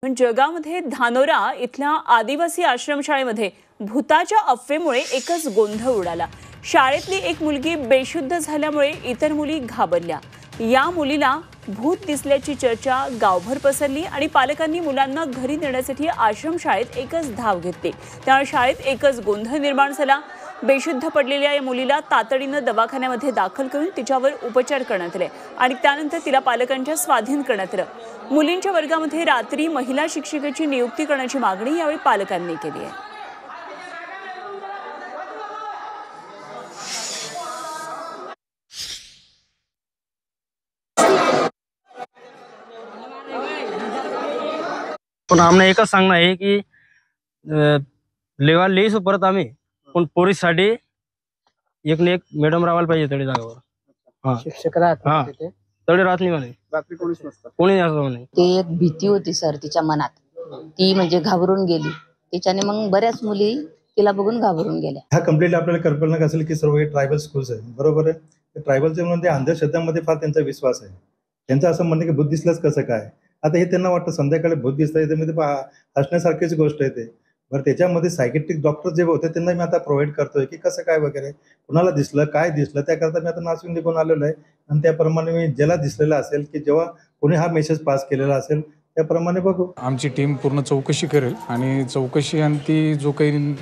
पण जळगावमध्ये धानोरा इथल्या आदिवासी आश्रमशाळेमध्ये भूताच्या अफवेमुळे एकच गोंधळ उडाला। शाळेतली एक मुलगी बेशुद्ध झाल्यामुळे इतर मुली घाबरल्या। या मुलीला भूत दिसल्याची चर्चा गावभर पसरली आणि पालकांनी मुलांना घरी नेण्यासाठी आश्रमशाळेत एकच धाव घेतली। त्यामुळे शाळेत एकच गोंधळ निर्माण झाला। बेशुद्ध पडलेल्या या मुलीला तातडीने दवाखान्यामध्ये दाखल करून तिच्यावर उपचार करण्यात आले आणि त्यानंतर तिला पालकांच्या स्वाधीन करण्यात आलं। मुलींच्या वर्गामध्ये रात्री महिला शिक्षिकेची नियुक्ती करण्याची मागणी यावेळी पालकांनी केली आहे। पण आम्हाला एकच सांगणं आहे की लेवा लिहिसो परत आम्ही पण पोरीसाठी एक ना एक मॅडम राहायला पाहिजे तळी जागावर। शिक्षक राहतात तिथे, तळी राहत नाही म्हणे, बाकी कोणीच नसतं, कोणी असं म्हणे। ते एक भीती होती सर तिच्या मनात, ती म्हणजे घाबरून गेली। तिच्याने मग बऱ्याच मुली तिला बघून घाबरून गेल्या। ह्या कंप्लीट आपल्याला कल्पना असेल की सर्व हे ट्रायबल स्कूल्स आहे, बरोबर आहे। ट्रायबलचे म्हणून ते अंधश्रद्धांमध्ये फार त्यांचा विश्वास आहे। त्यांचं असं म्हणणं की भूत दिसलंच कसं काय। आता हे त्यांना वाटतं संध्याकाळी भूत दिसतं, त्यामध्ये हसण्यासारखीच गोष्ट आहे ते। बरं, त्याच्यामध्ये सायकेट्रिक डॉक्टर जे होते त्यांना मी आता प्रोव्हाइड करतोय की कसं काय वगैरे कुणाला दिसलं काय दिसलं, त्याकरता मी आता नाशिक निघून आलेलो आहे आणि त्याप्रमाणे मी ज्याला दिसलेलं असेल की जेव्हा कोणी हा मेसेज पास केलेला असेल त्याप्रमाणे बघू। आमची टीम पूर्ण चौकशी करेल आणि चौकशी आणि ती जो काही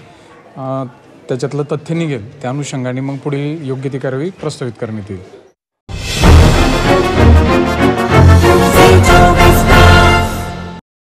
त्याच्यातलं तथ्य निघेल त्या अनुषंगाने मग पुढील योग्य ती कारवाई प्रस्तावित करण्यात येईल।